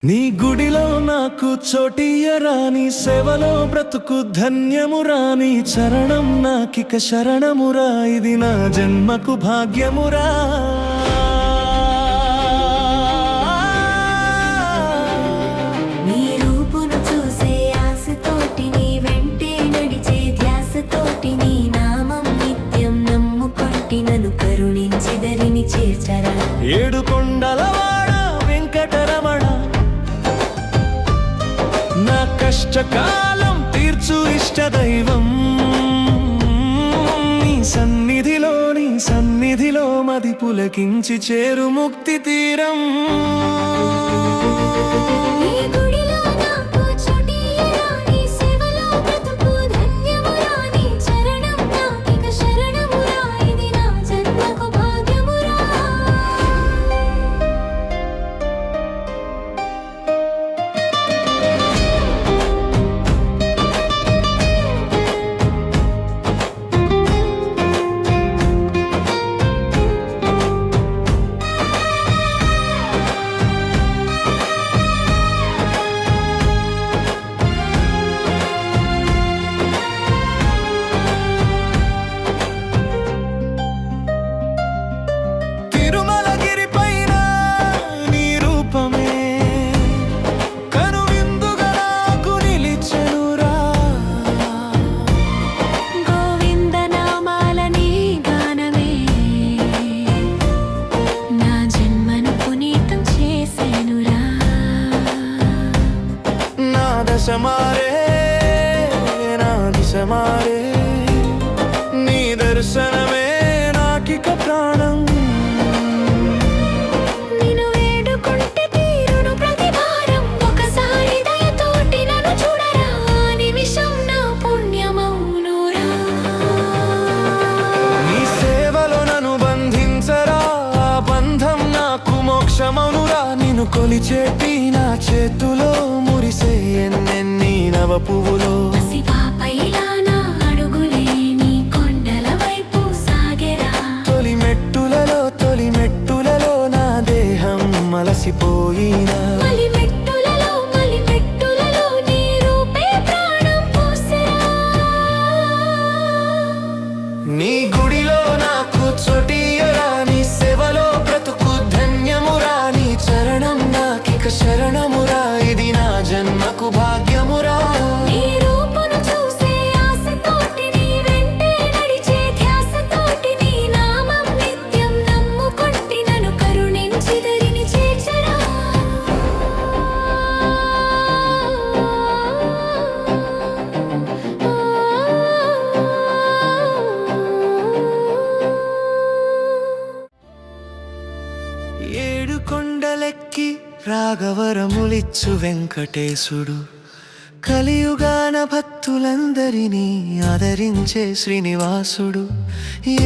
నీ గుడిలో నాకు చోటియరా, నీ సేవలో బ్రతుకు ధన్యమురా, నీ చరణం నాకిక శరణమురా, ఇది నా జన్మకు భాగ్యమురా. నీ రూపును చూసే ఆశతోటి, నీ వెంటే నడిచే ధ్యాసతోటి, నీ నామం నిత్యం నమ్ముకొంటి, నన్ను కరుణించి దరిని చేర్చరా. ఏడు కొండలవాడ వెంకటరమణ, నా కష్టకాలం తీర్చు ఇష్టదైవం. నీ సన్నిధిలో మది పులకించి చేరు ముక్తి తీరం. నీ గుడిలో నాకు చోటియరా, నీ సేవలో బ్రతుకు ధన్యమురా, నీ చరణం నాకిక శరణమురా, ఇది నా జన్మకు భాగ్యమురా. నా దిశ మారే, నీ దర్శనమే నాకిక ప్రాణం. నిన్ను వేడుకుంటే తీరును ప్రతి భారం, ఒకసారి దయతోటి నన్ను చూడరా, నిమిషం నా పుణ్యమౌనురా. నీ సేవలో నన్ను బంధించరా, బంధం నాకు మోక్షమౌనురా. నిన్ను కొలిచేటి నా చేతులో మురిసే ఎన్నెన్ని నవ పువ్వులో, పసిపాపైలా నా అడుగులే నీ కొండల వైపు సాగెరా. తొలి మెట్టులలో నా దేహం మలసిపోయినా, మలిమెట్టులలో నీ రూపే ప్రాణం పోసెరా. నీ గుడిలో నాకు చోటియరా, నీ సేవలో బ్రతుకు ధన్యమురా, నీ చరణం నాకిక శరణమురా, ఇది నా జన్మకు భాగ్యమురా. నీ రూపును చూసే ఆశతోటి, నీ వెంటే నడిచే ధ్యాసతోటి, నీ నామం నిత్యం నమ్ముకొంటి, నన్ను కరుణించి దరిని చేర్చరా. ఏడు కొండలెక్కి రాగవరములిచ్చు వెంకటేశుడు, కలియుగాన భక్తులందరినీ ఆదరించే శ్రీనివాసుడు.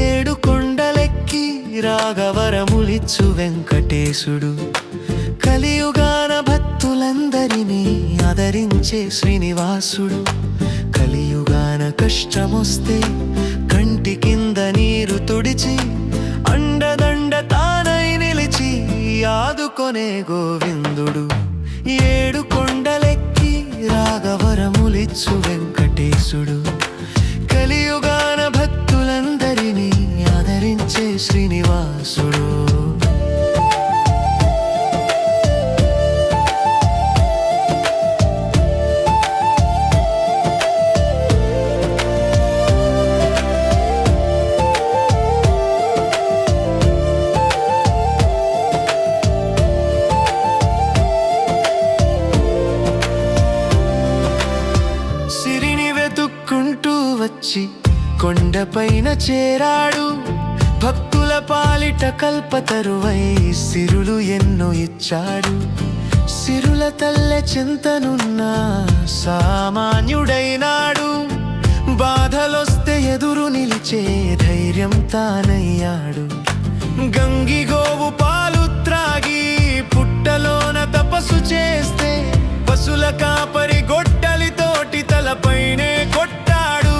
ఏడు కొండలెక్కి రాగవరములిచ్చు వెంకటేశుడు, కలియుగాన భక్తులందరినీ ఆదరించే శ్రీనివాసుడు. కలియుగాన కష్టమొస్తే కంటి కింద నీరు తుడిచి, అండదండ తానై నిలిచి ఆదుకొనే గోవిందుడు. ఏడు కొండలెక్కి రాగవరములిచ్చు వెంకటేశుడు, కలియుగాన భక్తులందరినీ ఆదరించే శ్రీనివాసుడు. వచ్చి కొండపైన చేరాడు, భక్తుల పాలిట కల్పతరువై సిరులు ఎన్నో ఇచ్చాడు. సిరుల తల్లె చింతనున్న సామాన్యుడైనాడు, బాధలొస్తే ఎదురు నిలిచే ధైర్యం తానయ్యాడు. గంగిగోవు పాలు త్రాగి పుట్టలోన తపస్సు చేస్తే, పశుల కాపరి గొడ్డలితోటి తలపైనే కొట్టాడు.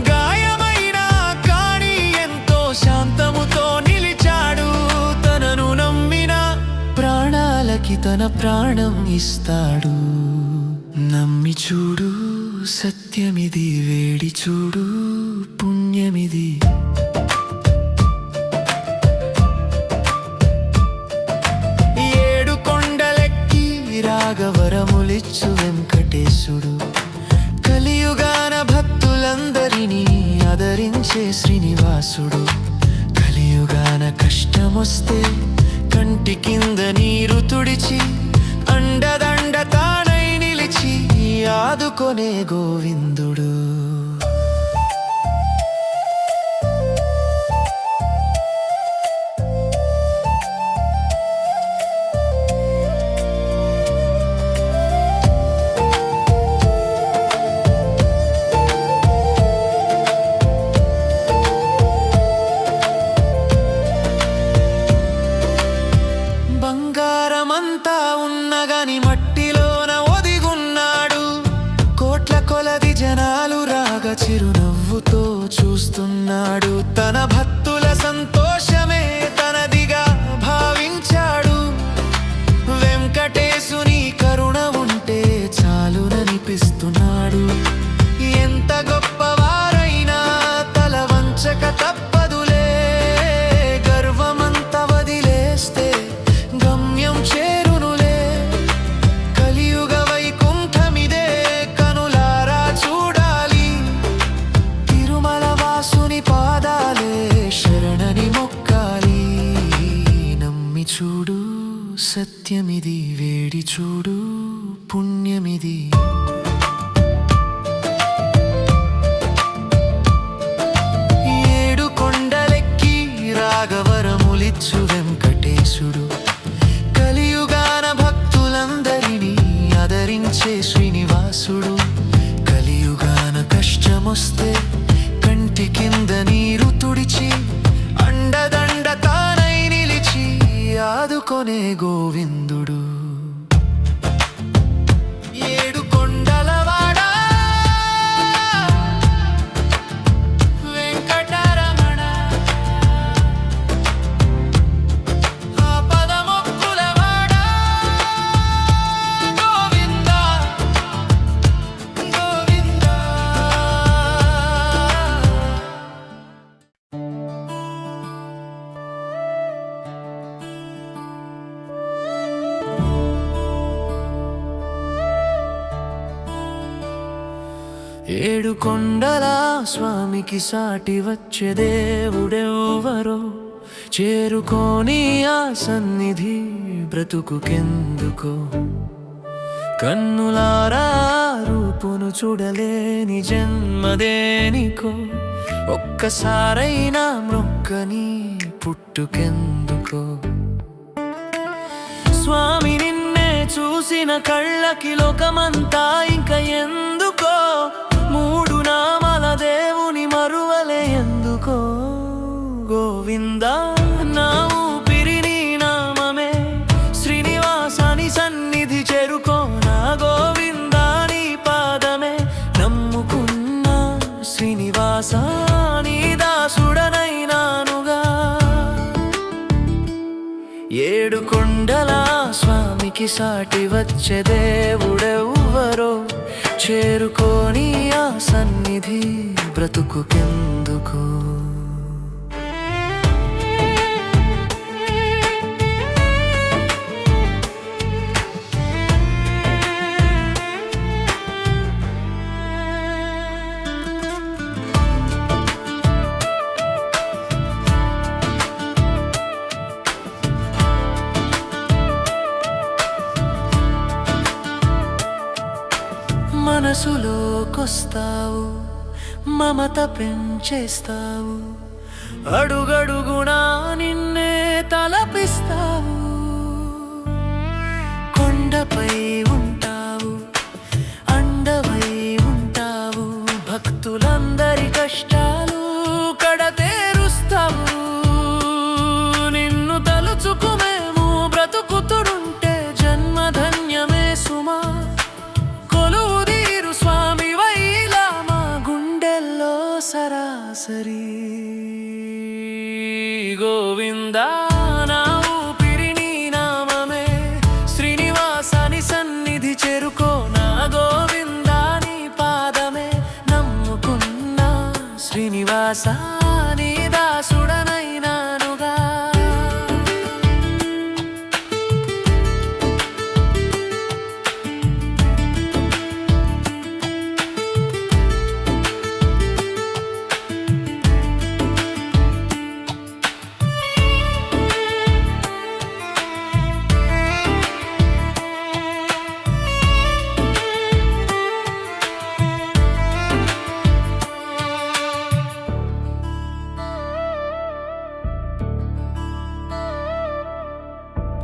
గాయమైన కాని ఎంతో శాంతముతో నిలిచాడు, తనను నమ్మిన ప్రాణాలకి తన తన ప్రాణం ఇస్తాడు. నమ్మి చూడు సత్యమిది, వేడి చూడు పుణ్యమిది. ఏడు కొండలెక్కి రాగవరములిచ్చు వెంకటేశుడు, కలియుగాన భక్తులందరినీ ఆదరించే శ్రీనివాసుడు. కలియుగాన కష్టమొస్తే కంటి కింద నీరు తుడిచి అండదండ తానై నిలిచి ఆదుకొనే గోవిందుడు. బంగారమంతా ఉన్నగాని మట్టిలోన ఒదిగున్నాడు. కోట్ల కొలది జనాలు రాగా చిరునవ్వుతో చూస్తున్నాడు. తన భక్తుల సంతోషమే తనదిగా భావించాడు. వెంకటేశుని కరుణ ఉంటే చాలుననిపిస్తున్నాడు. ఎంత గొప్పవారైనా తల వంచక తప్పదులే. గర్వమంత వదిలేస్తే గమ్యం చేరునులే. కలియుగ వైకుంఠమిదే కనులారా చూడాలి. తిరుమల వాసుని పాదాలే శరణని మొక్కాలి. నమ్మి చూడు సత్యమిది, వేడి చూడు పుణ్యమిది. ఏడు కొండలెక్కి రాగవరములిచ్చు వెంకటేశుడు, కలియుగాన భక్తులందరినీ ఆదరించే శ్రీనివాసుడు. కలియుగాన కష్టమొస్తే కంటి కింద నీరు తుడిచి అండదండ తానై నిలిచి ఆదుకొనే గోవిందుడు. ఏడు కొండలవాడా వెంకటరమణ, ఆపద మొక్కులవాడా గోవింద గోవింద. ఏడు కొండల స్వామికి సాటి వచ్చే దేవుడెవ్వరో, చేరుకోని ఆ సన్నిధి బ్రతుకుకెందుకో. కన్నులారా రూపును చూడలేని జన్మదేనికో, ఒక్కసారైనా మ్రొక్కని పుట్టుకెందుకో. స్వామి నిన్నే చూసిన కళ్ళకి లోకమంతా ఇంక ఎందుకో. మూడు నామాల దేవుని మరువలే ఎందుకో. గోవిందా నా ఊపిరి నీ నామమే, శ్రీనివాసాని సన్నిధి చేరుకో. నా గోవిందా నీ పాదమే నమ్ముకున్న శ్రీనివాసా నీ దాసుడనైనానుగా. ఏడు కొండల స్వామికి సాటి వచ్చే దేవుడెవ్వరో, చేరుకోని ఆ సన్నిధి బ్రతుకుకెందుకు. మనసులోకొస్తావు, మమత పెంచేస్తావు, అడుగడుగునా నిన్నే తలపిస్తావు. కొండపై ఉంటావు, అండవై ఉంటావు, భక్తులందరి కష్టాలు కడతేరుస్తావు. నిన్ను తలుచుకు మేము బ్రతుకుతుంటే జన్మధన్యమే సుమా. కొలువుదీరు స్వామి వైలా మా గుండెల్లో సరాసరి. గోవిందా నా ఊపిరి శ్రీనివాస నీ దాసుడనైనానుగా.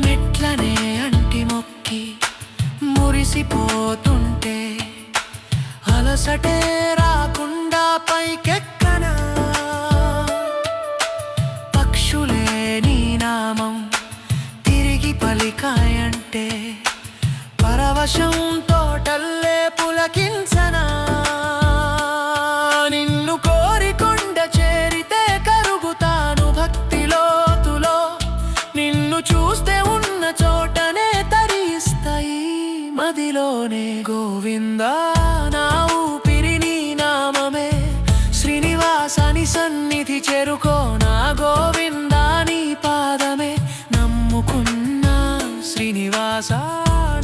మెట్లనే అంటి మొక్కి మురిసిపోతుంటే అలసటే రాకుండా పైకెక్కనా. పక్షులే నీ నామం తిరిగి పలికాయంటే పరవశం తోటల్లే పులకించనా. నిన్ను కోరికొండ చేరితే కరుగుతాను భక్తి లోతులో. నిన్ను చూస్తే ఉన్న చోటనే తరిస్తాయి మదిలోనే. గోవిందా నా ఊపిరి నీ నామమే, శ్రీనివాసని సన్నిధి చేరుకో నా గోవిందా నీ పాదమే. నమ్ముకున్నా శ్రీనివాస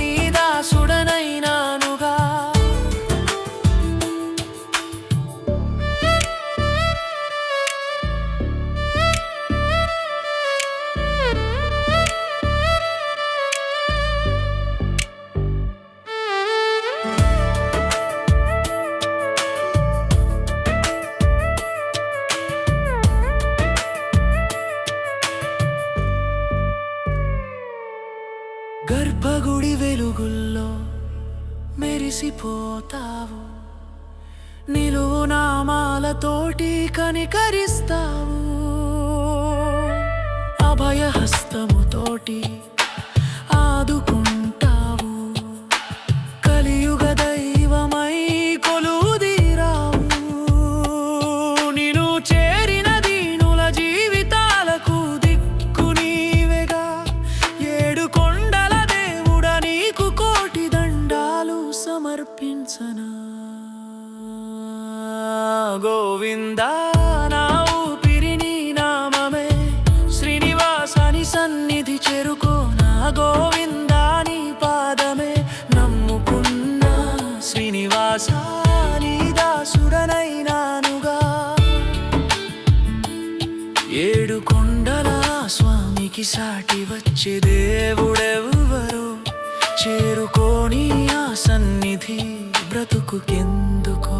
నీ దాసుడనైనానుగా. గర్భగుడి వెలుగుల్లో మెరిసిపోతావు, నిలువు నామాలతోటి కనికరిస్తావు. అభయహస్తముతోటి ఆదుకుంటావు, కలియుగ దైవమై కొలువుదీరావు. నిన్ను చేరిన దీనుల జీవితాలకు దిక్కు నీవెగా. ఏడు కొండల దేవుడ నీకు కోటి దండాలు సమర్పించనా. గోవిందా నా ఊపిరి నీ నామమే, శ్రీనివాసని సన్నిధి చేరుకో నా గోవిందా నీ పాదమే. నమ్ముకున్నా శ్రీనివాస నీ దాసుడనైనానుగా. ఏడు కొండల స్వామికి సాటి వచ్చే దేవుడెవ్వరు, చేరుకోని ఆ సన్నిధి బ్రతుకుకెందుకో.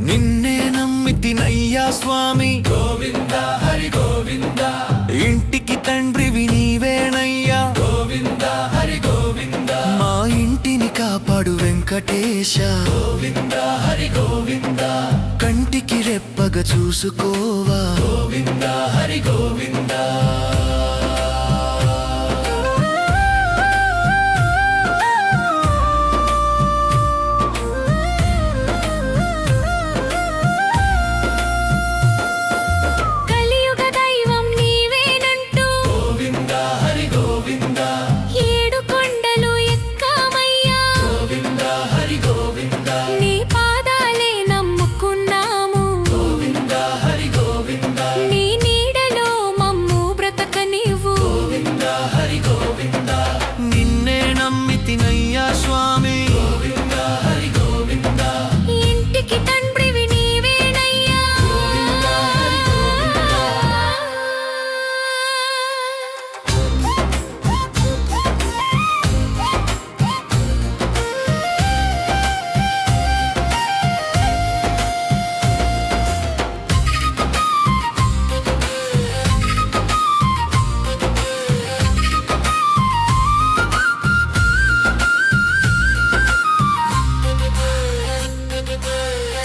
నిన్నే నమ్మితినయ్యా స్వామి, గోవింద హరి గోవింద. ఇంటికి తండ్రివి నీవేనయ్యా, గోవింద హరి గోవింద. మా ఇంటిని కాపాడు వెంకటేశ, గోవింద హరి గోవింద. కంటికి రెప్పగా చూసుకోవా, గోవింద హరి గోవింద. కలియుగ దైవం నీవేనంటూ గోవింద హరి గోవింద. ఏడు కొండలు ఎక్కామయ్యా, గోవింద హరి గోవింద. నీ పాదాలే నమ్ముకున్నాము, గోవింద హరి గోవింద. నీ నీడలో మమ్ము బ్రతకనివ్వు. గోవింద హరి గోవింద. నిన్నే నమ్మితినయ్యా స్వామి, గోవింద హరి గోవింద. ఇంటికి తండ్రివి నీవేనయ్యా, గోవింద హరి గోవింద.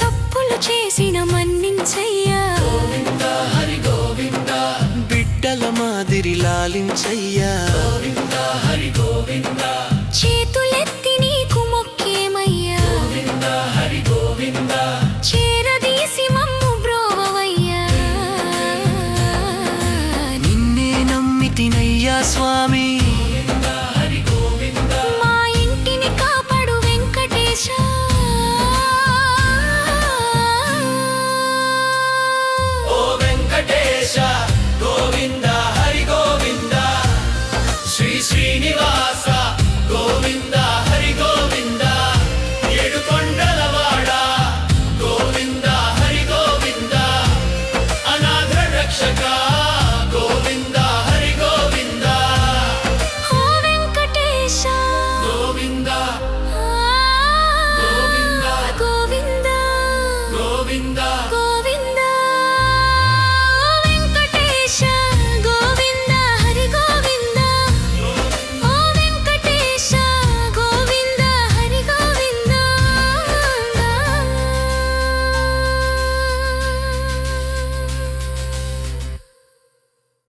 తప్పులు చేసిన మన్నించయ్యా, గోవింద హరి గోవింద. బిడ్డల మాదిరి లాలించయ్యా, గోవింద హరి గోవింద. చేతులెత్తి నీకు మొక్కేమయ్యా, గోవింద హరి గోవింద. చేరదీసి శ్రీనివాస గోవింద